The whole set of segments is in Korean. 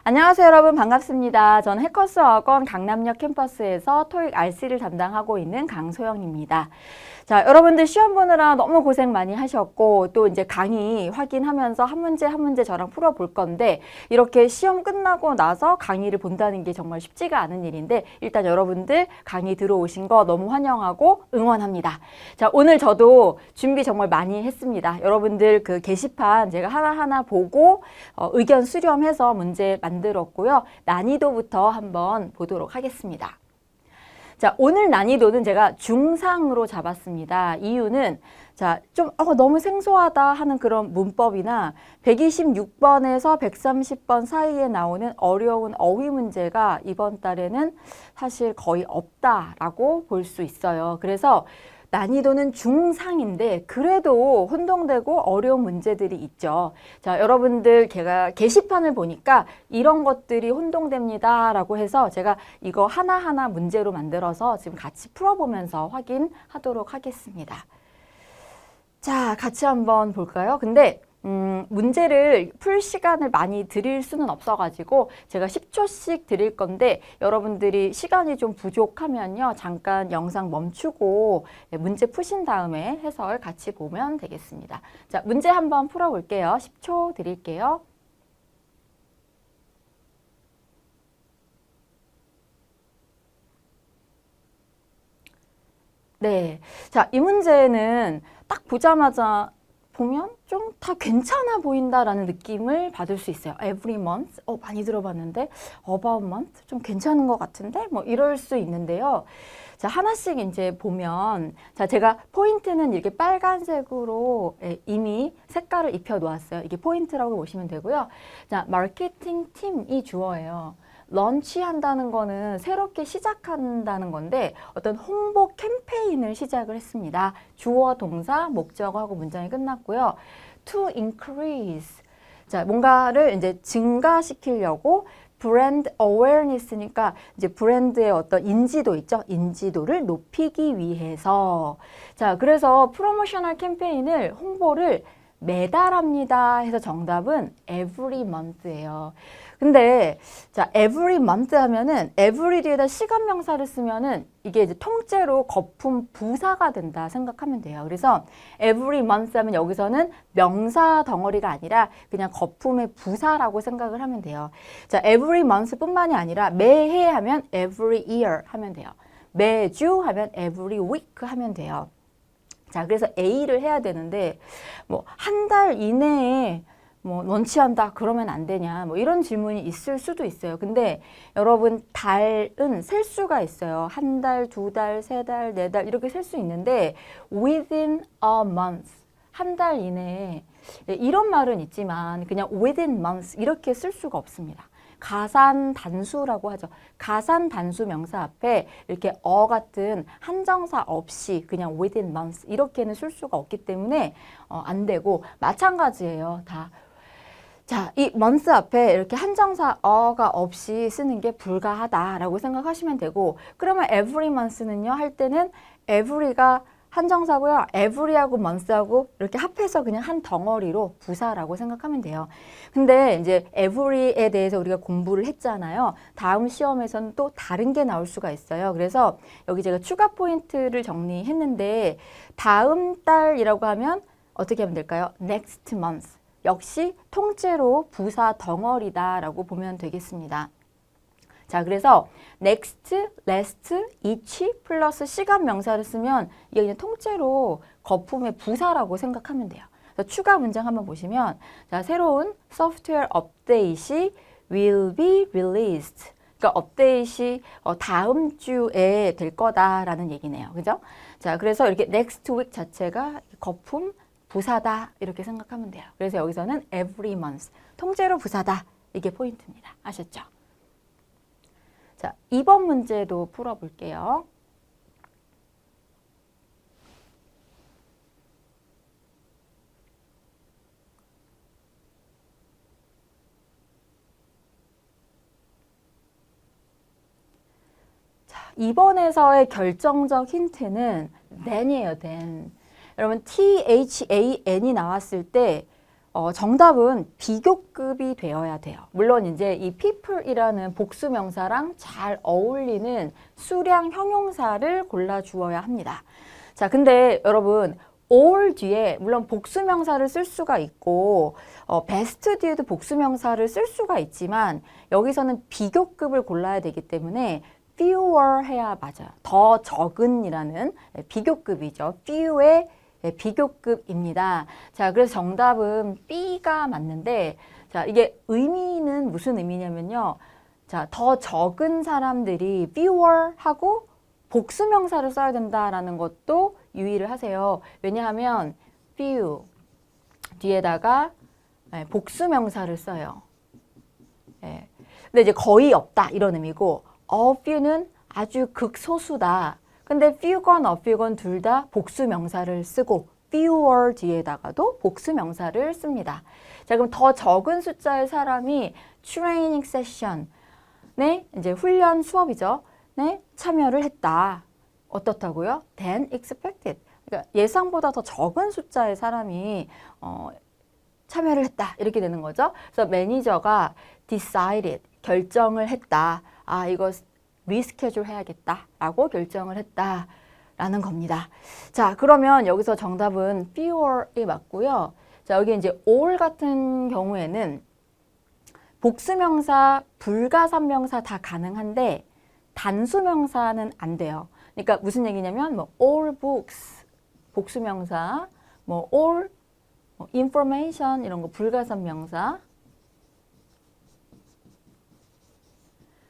안녕하세요 여러분, 반갑습니다. 저는 해커스 어학원 강남역 캠퍼스에서 토익 R3를 담당하고 있는 강소영입니다. 자, 여러분들 시험 보느라 너무 고생 많이 하셨고 또 이제 강의 확인하면서 한 문제 한 문제 저랑 풀어볼 건데, 이렇게 시험 끝나고 나서 강의를 본다는 게 정말 쉽지가 않은 일인데, 일단 여러분들 강의 들어오신 거 너무 환영하고 응원합니다. 자, 오늘 저도 준비 정말 많이 했습니다. 여러분들 그 게시판 제가 하나하나 보고 의견 수렴해서 문제 만들었고요. 난이도부터 한번 보도록 하겠습니다. 자, 오늘 난이도는 제가 중상으로 잡았습니다. 이유는 자, 좀 너무 생소하다 하는 그런 문법이나 126번에서 130번 사이에 나오는 어려운 어휘 문제가 이번 달에는 사실 거의 없다라고 볼 수 있어요. 그래서 난이도는 중상인데 그래도 혼동되고 어려운 문제들이 있죠. 자, 여러분들 제가 게시판을 보니까 이런 것들이 혼동됩니다 라고 해서 제가 이거 하나하나 문제로 만들어서 지금 같이 풀어보면서 확인하도록 하겠습니다. 자, 같이 한번 볼까요? 근데 문제를 풀 시간을 많이 드릴 수는 없어가지고 제가 10초씩 드릴 건데, 여러분들이 시간이 좀 부족하면요 잠깐 영상 멈추고 문제 푸신 다음에 해설 같이 보면 되겠습니다. 자, 문제 한번 풀어볼게요. 10초 드릴게요. 네, 자, 이 문제는 딱 보자마자 보면 좀 다 괜찮아 보인다라는 느낌을 받을 수 있어요. Every month? 많이 들어봤는데 about month? 좀 괜찮은 것 같은데? 뭐 이럴 수 있는데요. 자, 하나씩 이제 보면, 자, 제가 포인트는 이렇게 빨간색으로 이미 색깔을 입혀 놓았어요. 이게 포인트라고 보시면 되고요. 자, 마케팅 팀이 주어예요. 런치한다는 거는 새롭게 시작한다는 건데, 어떤 홍보 캠페인을 시작을 했습니다. 주어, 동사, 목적어하고 문장이 끝났고요. To increase. 자, 뭔가를 이제 증가시키려고 브랜드 어웨어니스니까 이제 브랜드의 어떤 인지도 있죠? 인지도를 높이기 위해서. 자, 그래서 프로모셔널 캠페인을, 홍보를 매달 합니다 해서 정답은 every month예요. 근데 자, every month 하면은 every 뒤에다 시간 명사를 쓰면은 이게 이제 통째로 거품 부사가 된다 생각하면 돼요. 그래서 every month 하면 여기서는 명사 덩어리가 아니라 그냥 거품의 부사라고 생각을 하면 돼요. 자, every month 뿐만이 아니라 매해 하면 every year 하면 돼요. 매주 하면 every week 하면 돼요. 자, 그래서 A를 해야 되는데 뭐 한 달 이내에 뭐 런치한다 그러면 안 되냐, 뭐 이런 질문이 있을 수도 있어요. 근데 여러분, 달은 셀 수가 있어요. 한 달, 두 달, 세 달, 네 달 이렇게 셀 수 있는데 within a month, 한 달 이내에, 이런 말은 있지만 그냥 within months 이렇게 쓸 수가 없습니다. 가산 단수라고 하죠. 가산 단수 명사 앞에 이렇게 같은 한정사 없이 그냥 within months 이렇게는 쓸 수가 없기 때문에 안 되고, 마찬가지예요. 다. 자, 이 month 앞에 이렇게 한정사 가 없이 쓰는 게 불가하다라고 생각하시면 되고, 그러면 every month는요 할 때는 every가 한정사고요. every하고 month하고 이렇게 합해서 그냥 한 덩어리로 부사라고 생각하면 돼요. 근데 이제 every에 대해서 우리가 공부를 했잖아요. 다음 시험에서는 또 다른 게 나올 수가 있어요. 그래서 여기 제가 추가 포인트를 정리했는데, 다음 달이라고 하면 어떻게 하면 될까요? next month. 역시 통째로 부사 덩어리다라고 보면 되겠습니다. 자, 그래서 next, last, each 플러스 시간 명사를 쓰면 이게 그냥 통째로 거품의 부사라고 생각하면 돼요. 그래서 추가 문장 한번 보시면, 자, 새로운 소프트웨어 업데이트이 will be released. 그러니까 업데이트이 다음 주에 될 거다라는 얘기네요. 그죠? 자, 그래서 이렇게 next week 자체가 거품 부사다 이렇게 생각하면 돼요. 그래서 여기서는 every month, 통째로 부사다, 이게 포인트입니다. 아셨죠? 자, 2번 문제도 풀어볼게요. 자, 2번에서의 결정적 힌트는 then이에요, then. 여러분, THAN이 나왔을 때 정답은 비교급이 되어야 돼요. 물론 이제 이 people이라는 복수명사랑 잘 어울리는 수량 형용사를 골라 주어야 합니다. 자, 근데 여러분 all 뒤에 물론 복수명사를 쓸 수가 있고 best 뒤에도 복수명사를 쓸 수가 있지만 여기서는 비교급을 골라야 되기 때문에 fewer 해야 맞아요. 더 적은이라는 비교급이죠. few의 비교급입니다. 자, 그래서 정답은 B가 맞는데, 자, 이게 의미는 무슨 의미냐면요. 자, 더 적은 사람들이 fewer 하고 복수명사를 써야 된다라는 것도 유의를 하세요. 왜냐하면 few 뒤에다가 복수명사를 써요. 근데 이제 거의 없다 이런 의미고 a few는 아주 극소수다. 근데 few건 a few건 둘 다 복수명사를 쓰고 fewer 뒤에다가도 복수명사를 씁니다. 자, 그럼 더 적은 숫자의 사람이 training session에 이제 훈련 수업이죠. 네, 참여를 했다. 어떻다고요? than expected. 그러니까 예상보다 더 적은 숫자의 사람이 참여를 했다. 이렇게 되는 거죠. 그래서 매니저가 decided, 결정을 했다. 아, 이거 리스케줄 해야겠다 라고 결정을 했다 라는 겁니다. 자, 그러면 여기서 정답은 fewer이 맞고요. 자, 여기 이제 all 같은 경우에는 복수명사, 불가산명사 다 가능한데 단수명사는 안 돼요. 그러니까 무슨 얘기냐면 뭐 all books 복수명사, 뭐 all information 이런 거 불가산명사,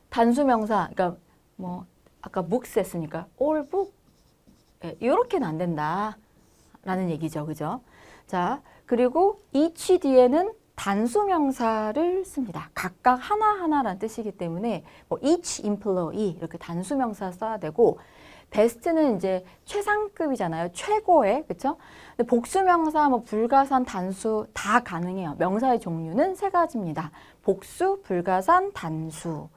단수명사, 그러니까 뭐 아까 books 했으니까 all book 이렇게는 안 된다 라는 얘기죠. 그죠? 자, 그리고 each 뒤에는 단수명사를 씁니다. 각각 하나하나라는 뜻이기 때문에 뭐 each employee 이렇게 단수명사 써야 되고 best는 이제 최상급이잖아요. 최고의, 그렇죠? 근데 복수명사, 뭐 불가산, 단수 다 가능해요. 명사의 종류는 세 가지입니다. 복수, 불가산, 단수.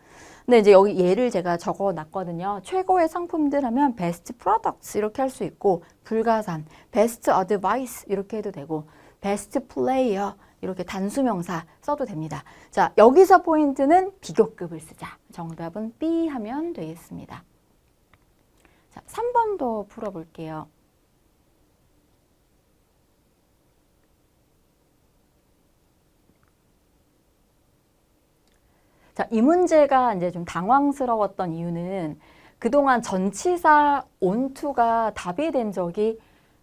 근데 이제 여기 예를 제가 적어 놨거든요. 최고의 상품들 하면 best products 이렇게 할 수 있고 불가산, best advice 이렇게 해도 되고 best player 이렇게 단수명사 써도 됩니다. 자, 여기서 포인트는 비교급을 쓰자. 정답은 B 하면 되겠습니다. 자, 3번도 풀어볼게요. 자, 이 문제가 이제 좀 당황스러웠던 이유는 그동안 전치사 onto가 답이 된 적이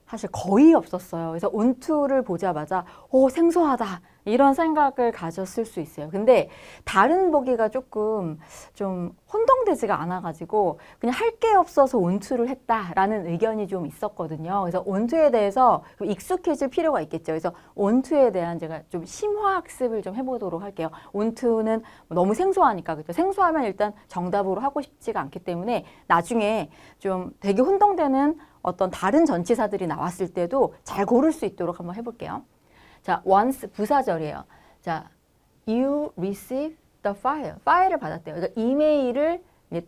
사실 거의 없었어요. 그래서 onto를 보자마자 생소하다 이런 생각을 가졌을 수 있어요. 근데 다른 보기가 조금 좀 혼동되지가 않아가지고 그냥 할 게 없어서 onto를 했다라는 의견이 좀 있었거든요. 그래서 onto에 대해서 익숙해질 필요가 있겠죠. 그래서 onto에 대한 제가 좀 심화학습을 좀 해보도록 할게요. onto는 너무 생소하니까 그죠? 생소하면 일단 정답으로 하고 싶지가 않기 때문에 나중에 좀 되게 혼동되는 어떤 다른 전치사들이 나왔을 때도 잘 고를 수 있도록 한번 해볼게요. 자, once 부사절이에요. 자, you received the file. 파일을 받았대요. 그러니까 이메일을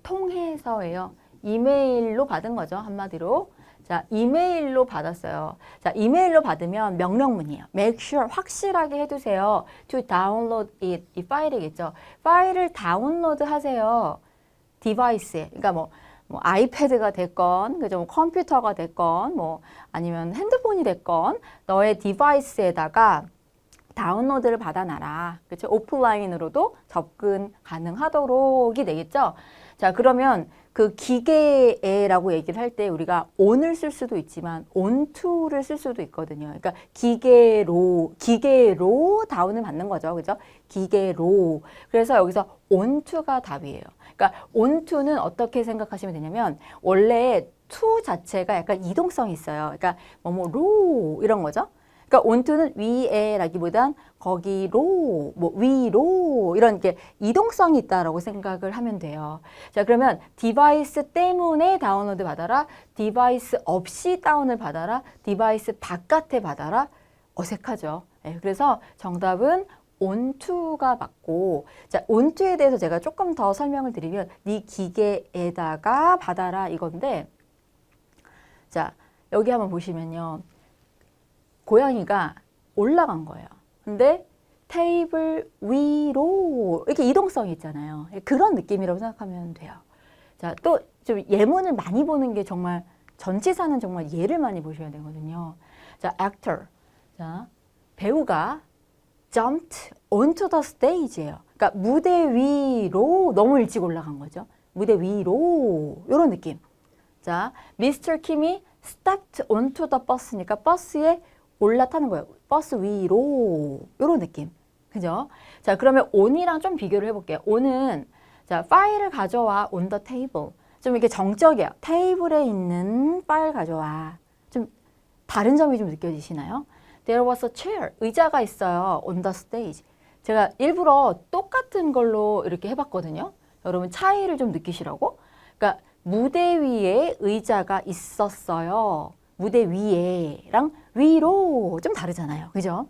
통해서예요. 이메일로 받은 거죠. 한마디로. 자, 이메일로 받았어요. 자, 이메일로 받으면 명령문이에요. make sure 확실하게 해두세요. to download it. 이 파일이겠죠. 파일을 다운로드 하세요. 디바이스에. 그러니까 뭐 아이패드가 됐건, 그죠? 뭐 컴퓨터가 됐건, 뭐 아니면 핸드폰이 됐건, 너의 디바이스에다가 다운로드를 받아놔라. 그렇죠? 오프라인으로도 접근 가능하도록이 되겠죠? 자, 그러면 그 기계에라고 얘기를 할 때 우리가 on을 쓸 수도 있지만 onto를 쓸 수도 있거든요. 그러니까 기계로 다운을 받는 거죠. 그죠? 기계로. 그래서 여기서 onto가 답이에요. 그러니까 onto는 어떻게 생각하시면 되냐면 원래 to 자체가 약간 이동성이 있어요. 그러니까 로 이런 거죠. 그러니까 onto는 위에라기보단 거기로, 뭐 위로 이런 게 이동성이 있다라고 생각을 하면 돼요. 자, 그러면 디바이스 때문에 다운로드 받아라, 디바이스 없이 다운을 받아라, 디바이스 바깥에 받아라. 어색하죠. 네, 그래서 정답은 onto가 맞고, 자, onto에 대해서 제가 조금 더 설명을 드리면 네 기계에다가 받아라 이건데, 자, 여기 한번 보시면요. 고양이가 올라간 거예요. 근데 테이블 위로 이렇게 이동성이 있잖아요. 그런 느낌이라고 생각하면 돼요. 자, 또 좀 예문을 많이 보는 게 정말 전치사는 정말 예를 많이 보셔야 되거든요. 자, actor. 자, 배우가 jumped onto the stage예요. 그러니까 무대 위로 너무 일찍 올라간 거죠. 무대 위로 이런 느낌. 자, Mr. Kim이 stepped onto the bus니까 버스에 올라타는 거예요. 버스 위로 이런 느낌. 그죠? 자, 그러면 on이랑 좀 비교를 해볼게요. on은 자, 파일을 가져와 on the table. 좀 이렇게 정적이에요. 테이블에 있는 파일 가져와. 좀 다른 점이 좀 느껴지시나요? There was a chair. 의자가 있어요. On the stage. 제가 일부러 똑같은 걸로 이렇게 해봤거든요. 여러분 차이를 좀 느끼시라고. 그러니까 무대 위에 의자가 있었어요. 무대 위에랑 위로 좀 다르잖아요. 그죠?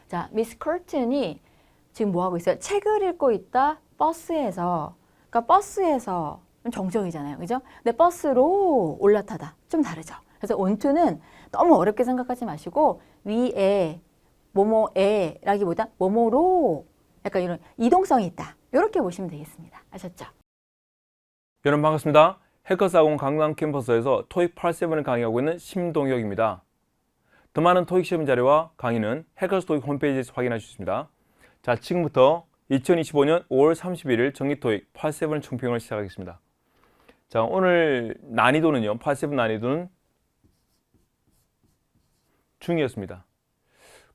자, 미스 커튼이 지금 뭐 하고 있어요? 책을 읽고 있다. 버스에서. 그러니까 버스에서 정적이잖아요. 그죠? 근데 버스로 올라타다. 좀 다르죠. 그래서 onto는 너무 어렵게 생각하지 마시고 위에 뭐뭐에 라기보다 뭐뭐로 약간 이런 이동성이 있다. 이렇게 보시면 되겠습니다. 아셨죠? 여러분 반갑습니다. 해커스학원 강남 캠퍼스에서 토익 87을 강의하고 있는 심동혁입니다. 더 많은 토익 시험 자료와 강의는 해커스 토익 홈페이지에서 확인할 수 있습니다. 자, 지금부터 2025년 5월 31일 정기 토익 87 총평을 시작하겠습니다. 자, 오늘 난이도는요. 87 난이도는 중이었습니다.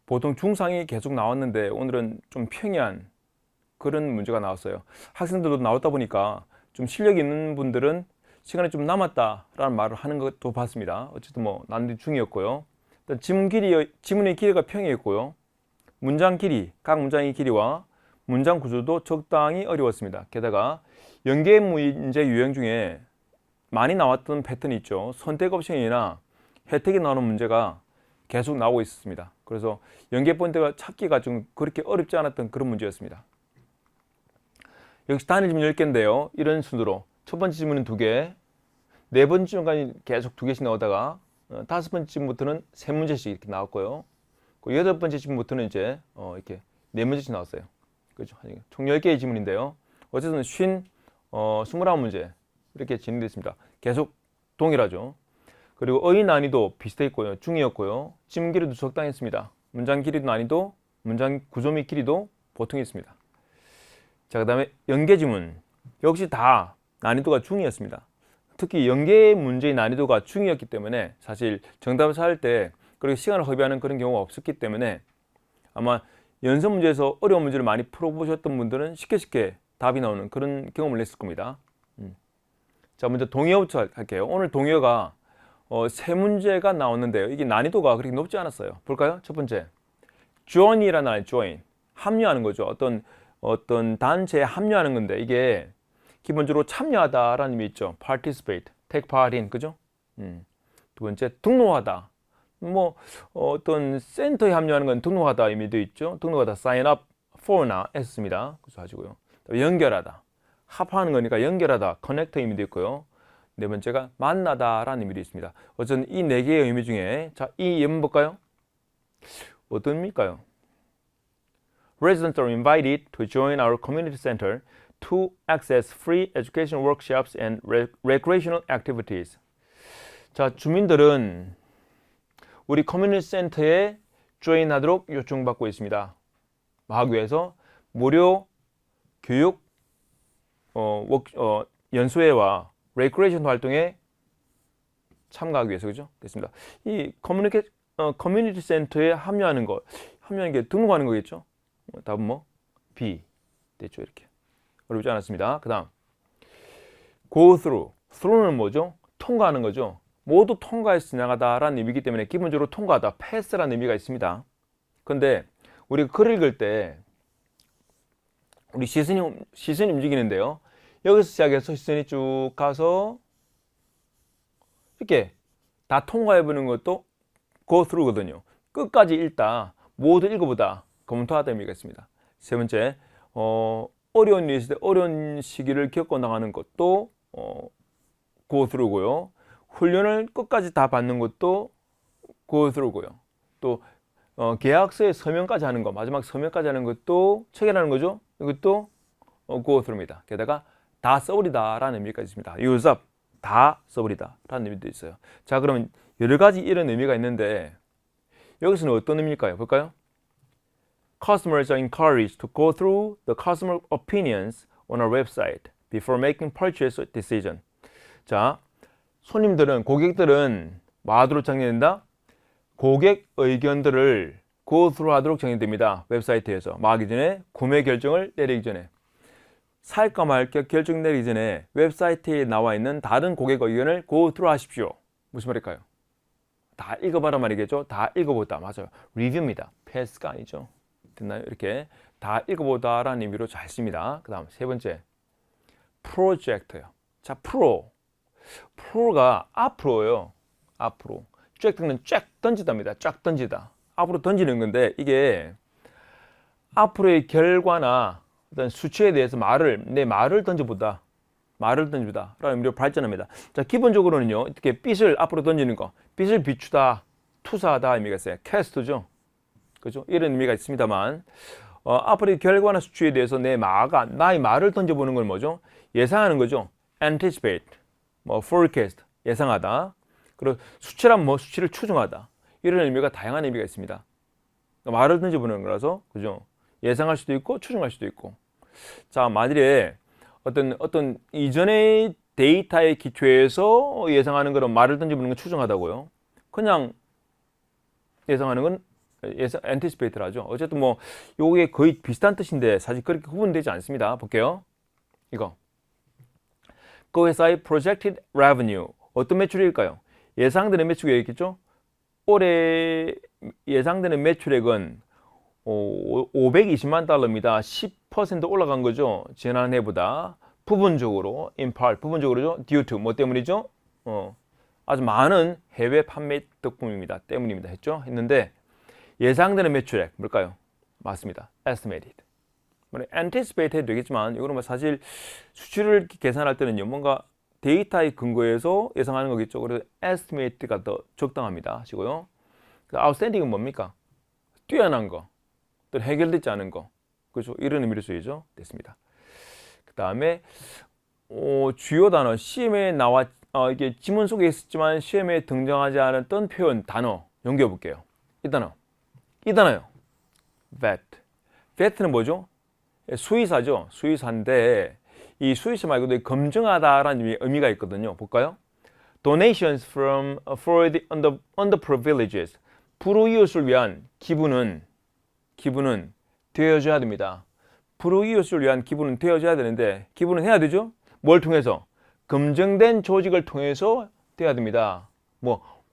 보통 중상이 계속 나왔는데 오늘은 좀 평이한 그런 문제가 나왔어요. 학생들도 나왔다 보니까 좀 실력 있는 분들은 시간이 좀 남았다라는 말을 하는 것도 봤습니다. 어쨌든 뭐 난이도 중이었고요. 일단 지문의 길이가 평이했고요. 문장 길이, 각 문장의 길이와 문장 구조도 적당히 어려웠습니다. 게다가 연계 문제 유형 중에 많이 나왔던 패턴이 있죠. 선택 옵션이나 혜택이 나오는 문제가 계속 나오고 있었습니다. 그래서 연계 포인트가 찾기가 좀 그렇게 어렵지 않았던 그런 문제였습니다. 역시 단일 질문 10개인데요. 이런 순으로 첫 번째 질문은 2개, 네 번째 질문까지 계속 2개씩 나오다가 다섯 번째 질문부터는 3문제씩 이렇게 나왔고요. 여덟 번째 질문부터는 이제 이렇게 4문제씩 나왔어요. 그렇죠? 총 10개의 질문인데요. 어쨌든 21문제 이렇게 진행됐습니다. 계속 동일하죠. 그리고 어휘 난이도 비슷했고요. 중이었고요. 지문 길이도 적당했습니다. 문장 길이도 난이도, 문장 구조 및 길이도 보통했습니다. 자, 그 다음에 연계 지문. 역시 다 난이도가 중이었습니다. 특히 연계 문제의 난이도가 중이었기 때문에 사실 정답을 찾을 때 그렇게 시간을 허비하는 그런 경우가 없었기 때문에 아마 연습 문제에서 어려운 문제를 많이 풀어보셨던 분들은 쉽게 답이 나오는 그런 경험을 했을 겁니다. 자, 먼저 동의어부터 할게요. 오늘 동의어가 3문제가 나왔는데요. 이게 난이도가 그렇게 높지 않았어요. 볼까요? 첫 번째, join이라는 말, join, 합류하는 거죠. 어떤 단체에 합류하는 건데 이게 기본적으로 참여하다라는 의미 있죠. participate, take part in, 그죠? 두 번째, 등록하다. 뭐 어떤 센터에 합류하는 건 등록하다 의미도 있죠. 등록하다, sign up for나 했습니다. 그래서 하시고요. 연결하다, 합하는 거니까 연결하다, connect 의미도 있고요. 네 번째가 만나다라는 의미도 있습니다. 어쨌든 이 4개의 의미 중에 자, 이 예문 볼까요? 어떤 의미일까요? Residents are invited to join our community center to access free education workshops and recreational activities. 자, 주민들은 우리 커뮤니티 센터에 조인하도록 요청받고 있습니다. 하기 위해서 무료 교육 연수회와 레크레이션 활동에 참가하기 위해서, 그죠? 됐습니다. 이 커뮤니티 센터에 합류하는 게 등록하는 거겠죠? 답은 뭐? B. 됐죠? 이렇게. 어렵지 않았습니다. 그 다음, go through. through는 뭐죠? 통과하는 거죠. 모두 통과해서 지나가다라는 의미이기 때문에 기본적으로 통과하다, pass라는 의미가 있습니다. 근데 우리가 글을 읽을 때 우리 시선이 움직이는데요. 여기서 시작해서 시선이 쭉 가서 이렇게 다 통과해보는 것도 go through거든요. 끝까지 읽다, 모두 읽어보다, 검토하다 의미가 있습니다. 세 번째, 어려운 일이 있을 때 어려운 시기를 겪고 나가는 것도 go through고요. 훈련을 끝까지 다 받는 것도 go through고요. 또 계약서에 서명까지 하는 거, 마지막 서명까지 하는 것도 체결하는 거죠. 이것도 go through입니다. 게다가 다 써버리다라는 의미가 있습니다. use up, 다 써버리다라는 의미도 있어요. 자, 그러면 여러 가지 이런 의미가 있는데 여기서는 어떤 의미일까요? 볼까요? Customers are encouraged to go through the customer opinions on our website before making purchase decision. 자, 고객들은 뭐하도록 정리된다? 고객 의견들을 go through 하도록 정리됩니다. 웹사이트에서 뭐 하기 전에, 구매 결정을 내리기 전에, 살까 말까 결정 내리기 전에 웹사이트에 나와 있는 다른 고객 의견을 go through 하십시오. 무슨 말일까요? 다 읽어봐라 말이겠죠. 다 읽어보다. 맞아요. 리뷰입니다. 패스가 아니죠. 됐나요? 이렇게 다 읽어보다라는 의미로 잘 씁니다. 그 다음 세 번째, 프로젝트요. 자, 프로가 앞으로요. 앞으로. 쫙는 쫙 던지다입니다. 쫙 던지다. 앞으로 던지는 건데 이게 앞으로의 결과나 어떤 수치에 대해서 내 말을 던져보다. 말을 던지다 라는 의미로 발전합니다. 자, 기본적으로는요. 이렇게 빛을 앞으로 던지는 거. 빛을 비추다, 투사하다 의미가 있어요. 캐스트죠. 그죠? 이런 의미가 있습니다만 앞으로의 결과나 수치에 대해서 나의 말을 던져보는 건 뭐죠? 예상하는 거죠. anticipate, forecast, 예상하다. 그리고 수치란 수치를 추정하다. 이런 의미가 다양한 의미가 있습니다. 그러니까 말을 던져보는 거라서, 그죠? 예상할 수도 있고, 추정할 수도 있고. 자, 만일에 어떤 이전의 데이터의 기초에서 예상하는 거는 말을 던져보는 건 추정하다고요. 그냥 예상하는 건 anticipate를 하죠. 어쨌든 요게 거의 비슷한 뜻인데 사실 그렇게 구분되지 않습니다. 볼게요. 이거. 그 회사의 projected revenue. 어떤 매출일까요? 예상되는 매출액이 있겠죠? 올해 예상되는 매출액은 520만 달러입니다. 10% 올라간 거죠. 지난해보다. 부분적으로, in part, 부분적으로죠. due to, 뭐 때문이죠? 아주 많은 해외 판매 덕분입니다. 때문입니다. 했는데 예상되는 매출액, 뭘까요? 맞습니다. estimated. anticipate 해도 되겠지만 이거는 사실 수치를 계산할 때는요. 뭔가 데이터의 근거에서 예상하는 거겠죠. 그래서 estimate가 더 적당합니다. 하시고요. outstanding은 뭡니까? 뛰어난 거, 또 해결되지 않은 거, 그렇죠? 이런 의미로 쓰이죠. 됐습니다. 그 다음에 주요 단어 시험에 이게 지문 속에 있었지만 시험에 등장하지 않았던 표현 단어 연결해 볼게요. 이 단어요. vet. vet는 뭐죠? 수의사죠. 수의사인데 이 수의사 말고도 검증하다라는 의미가 있거든요. 볼까요? Donations for the underprivileged. 불우이웃을 위한 기부는 되어줘야 됩니다. 불우이웃을 위한 기부는 되어줘야 되는데 기부는 해야 되죠? 뭘 통해서? 검증된 조직을 통해서 돼야 됩니다.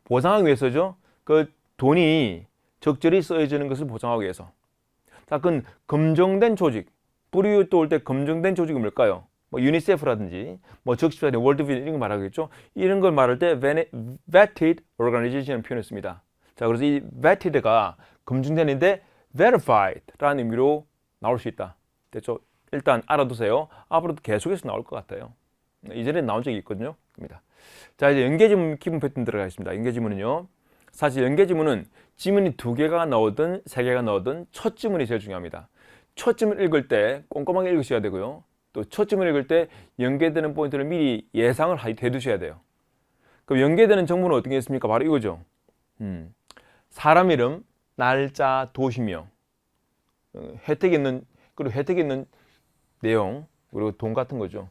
보상하기 위해서죠. 그 돈이 적절히 쓰여지는 것을 보상하기 위해서. 자, 그건 검증된 조직. 불우이웃도 올 때 검증된 조직이 뭘까요? 유니세프라든지 적십자든 월드비전 이런 거 말하겠죠. 이런 걸 말할 때 vetted organization을 표현했습니다. 자, 그래서 이 vetted가 검증되는데 verified라는 의미로 나올 수 있다. 됐죠? 일단 알아두세요. 앞으로도 계속해서 나올 것 같아요. 이전에 나온 적이 있거든요. 자, 이제 연계지문 기본 패턴 들어가겠습니다. 연계지문은요. 사실 연계지문은 지문이 2개가 나오든 3개가 나오든 첫 지문이 제일 중요합니다. 첫 지문 읽을 때 꼼꼼하게 읽으셔야 되고요. 또 첫 지문 읽을 때 연계되는 포인트를 미리 예상을 해두셔야 돼요. 그럼 연계되는 정보는 어떻게 있습니까? 바로 이거죠. 사람 이름, 날짜, 도시명, 혜택이 있는 내용, 그리고 돈 같은 거죠.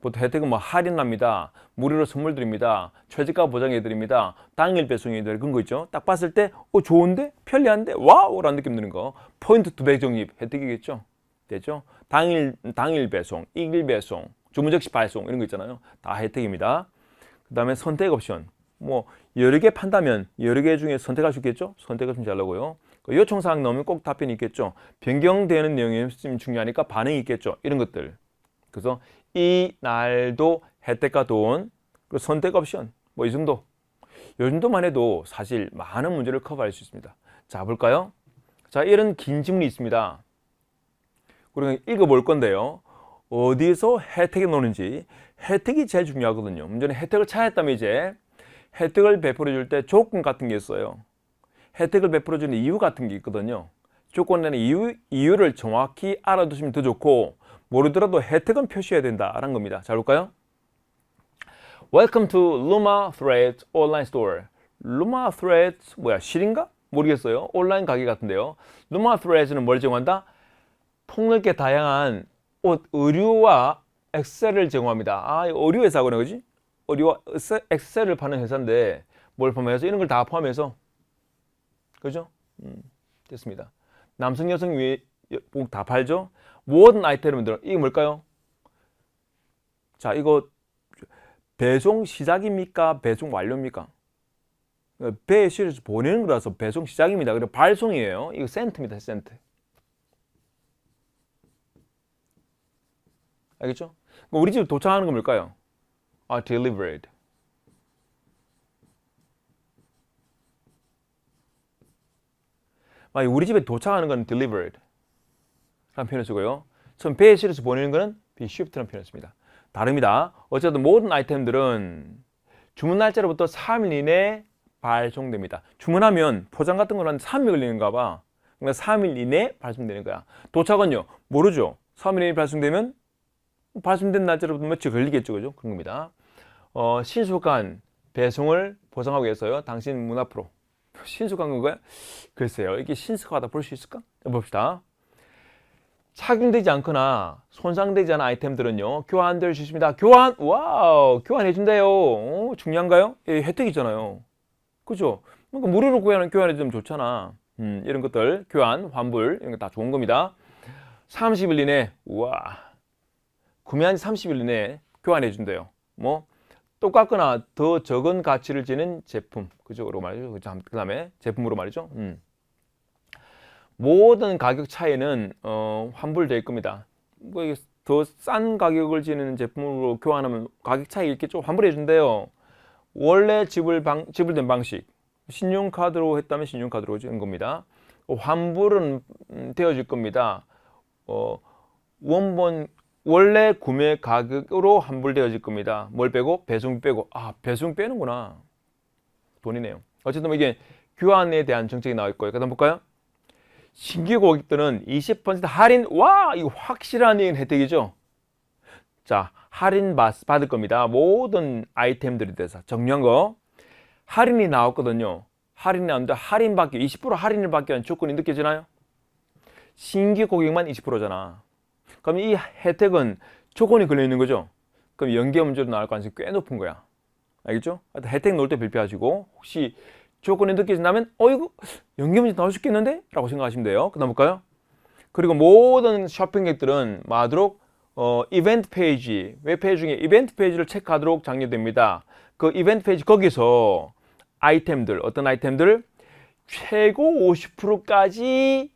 보통 혜택은 할인합니다. 무료로 선물 드립니다. 최저가 보장해 드립니다. 당일 배송해 드릴 그런 거 있죠. 딱 봤을 때 좋은데? 편리한데? 와우! 라는 느낌 드는 거. 포인트 2배 적립 혜택이겠죠. 됐죠? 당일 배송, 일일 배송, 주문 즉시 발송 이런 거 있잖아요. 다 혜택입니다. 그 다음에 선택 옵션. 여러 개 판다면 여러 개 중에 선택할 수 있겠죠? 선택 옵션 잘라고요. 요청사항 넣으면 꼭 답변이 있겠죠. 변경되는 내용이 중요하니까 반응이 있겠죠. 이런 것들. 그래서 이 날도 혜택과 돈, 그리고 선택 옵션, 이 정도. 이 정도만 해도 사실 많은 문제를 커버할 수 있습니다. 자, 볼까요? 자, 이런 긴 지문이 있습니다. 우리가 읽어볼 건데요. 어디서 혜택이 나오는지, 혜택이 제일 중요하거든요. 문제는 혜택을 찾았다면 이제 혜택을 베풀어 줄 때 조건 같은 게 있어요. 혜택을 베풀어주는 이유 같은 게 있거든요. 조건에는 이유를 정확히 알아두시면 더 좋고 모르더라도 혜택은 표시해야 된다라는 겁니다. 자, 볼까요? Welcome to Luma Threads Online Store. Luma Threads 뭐야? 실인가? 모르겠어요. 온라인 가게 같은데요. Luma Threads는 뭘 제공한다? 폭넓게 다양한 옷, 의류와 액세를 제공합니다. 아, 의류 회사구나, 그지? 의류와 액세를 파는 회사인데 뭘 포함해서 이런 걸 다 포함해서 그죠? 됐습니다. 남성, 여성 복 다 팔죠? 모든 아이템을 이게 뭘까요? 자, 이거 배송 시작입니까? 배송 완료입니까? 배에 실어서 보내는 거라서 배송 시작입니다. 그리고 발송이에요. 이거 센트입니다. 센트. 알겠죠? 우리 집 도착하는 건 뭘까요? 아, delivered. 우리 집에 도착하는 건 delivered 라는 표현을 쓰고요. 처음 배에 실어서 보내는 거는 be shipked라는 표현을 씁니다. 다릅니다. 어쨌든 모든 아이템들은 주문 날짜로부터 3일 이내에 발송됩니다. 주문하면 포장 같은 거는 한 3일 걸리는가 봐. 그러니까 3일 이내에 발송되는 거야. 도착은요? 모르죠. 3일 이내에 발송되면 발송된 날짜로부터 며칠 걸리겠죠. 그죠? 그런 겁니다. 신속한 배송을 보장하기 위해서요. 당신 문 앞으로. 신속한 건가요? 글쎄요. 이게 신속하다 볼 수 있을까? 봅시다. 착용되지 않거나 손상되지 않은 아이템들은요. 교환될 수 있습니다. 교환! 와우! 교환해준대요. 중요한가요? 예, 혜택이잖아요. 그죠? 그러니까 무료로 교환해주면 좋잖아. 이런 것들, 교환, 환불, 이런 거 다 좋은 겁니다. 30일 이내, 우와. 구매한 지 30일 이내에 교환해준대요. 뭐, 똑같거나 더 적은 가치를 지닌 제품. 그죠?로 말이죠. 그 다음에 제품으로 말이죠. 모든 가격 차이는 환불될 겁니다. 뭐 더 싼 가격을 지니는 제품으로 교환하면 가격 차이 있겠죠? 환불해준대요. 원래 지불된 방식, 신용카드로 했다면 신용카드로 주는 겁니다. 환불은 되어질 겁니다. 원래 구매 가격으로 환불되어질 겁니다. 뭘 빼고? 배송 빼고. 아, 배송 빼는구나. 돈이네요. 어쨌든 이게 교환에 대한 정책이 나올 거예요. 그다음 볼까요? 신규 고객들은 20% 할인. 와, 이거 확실한 혜택이죠. 자, 할인 받을 겁니다. 모든 아이템들에 대해서 정리한 거 할인이 나왔거든요. 할인이 나왔는데 20% 할인을 받기 위한 조건이 느껴지나요? 신규 고객만 20%잖아. 그럼 이 혜택은 조건이 걸려 있는 거죠. 그럼 연계 문제로 나올 가능성이 꽤 높은 거야. 알겠죠? 혜택 놓을 때 발표하시고 혹시 조건이 느껴진다면 이거 연계 문제 나올 수 있겠는데? 라고 생각하시면 돼요. 그 다음 볼까요? 그리고 모든 쇼핑객들은 마도록 이벤트 페이지, 웹페이지 중에 이벤트 페이지를 체크하도록 장려됩니다. 그 이벤트 페이지 거기서 어떤 아이템들 최고 50%까지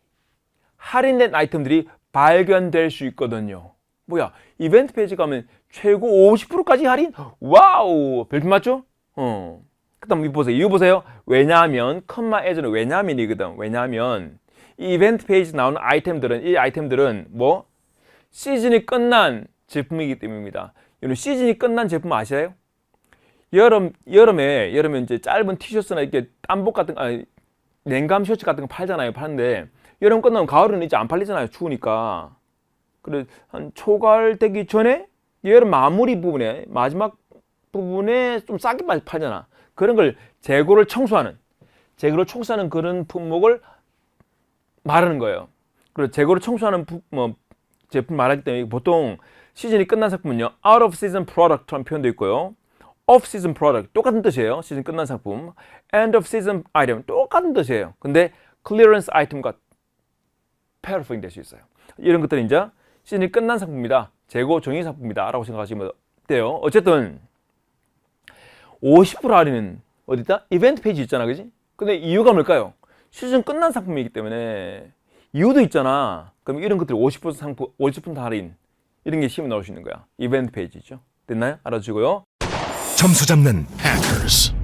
할인된 아이템들이 발견될 수 있거든요. 뭐야, 이벤트 페이지 가면 최고 50%까지 할인? 와우! 별표 맞죠? 그 다음 이거 보세요. 왜냐하면 컴마 as는 왜냐하면이거든. 왜냐하면 이 이벤트 페이지 나오는 이 아이템들은 뭐? 시즌이 끝난 제품이기 때문입니다. 여러분, 시즌이 끝난 제품 아시나요? 여름에 이제 짧은 티셔츠나 이렇게 땀복 같은 냉감 셔츠 같은 거 팔잖아요. 파는데 여름 끝나면 가을은 이제 안 팔리잖아요. 추우니까. 그래 한 초가을 되기 전에 여름 마무리 부분에 마지막 부분에 좀 싸게 팔잖아. 그런 걸 재고를 청소하는 그런 품목을 말하는 거예요. 그리고 재고를 청소하는 제품 말하기 때문에 보통 시즌이 끝난 상품은요, out of season product라는 표현도 있고요, off season product 똑같은 뜻이에요. 시즌 끝난 상품. end of season item 똑같은 뜻이에요. 근데 clearance item과 paraphrasing 될 수 있어요. 이런 것들은 이제 시즌이 끝난 상품입니다. 재고 정의 상품이다 라고 생각하시면 돼요. 어쨌든 50% 할인은 어디다? 이벤트 페이지 있잖아, 그지? 근데 이유가 뭘까요? 시즌 끝난 상품이기 때문에 이유도 있잖아. 그럼 이런 것들이 50% 할인 이런 게 시험에 나올 수 있는 거야. 이벤트 페이지 있죠. 됐나요? 알아주시고요. 점수 잡는 해커스.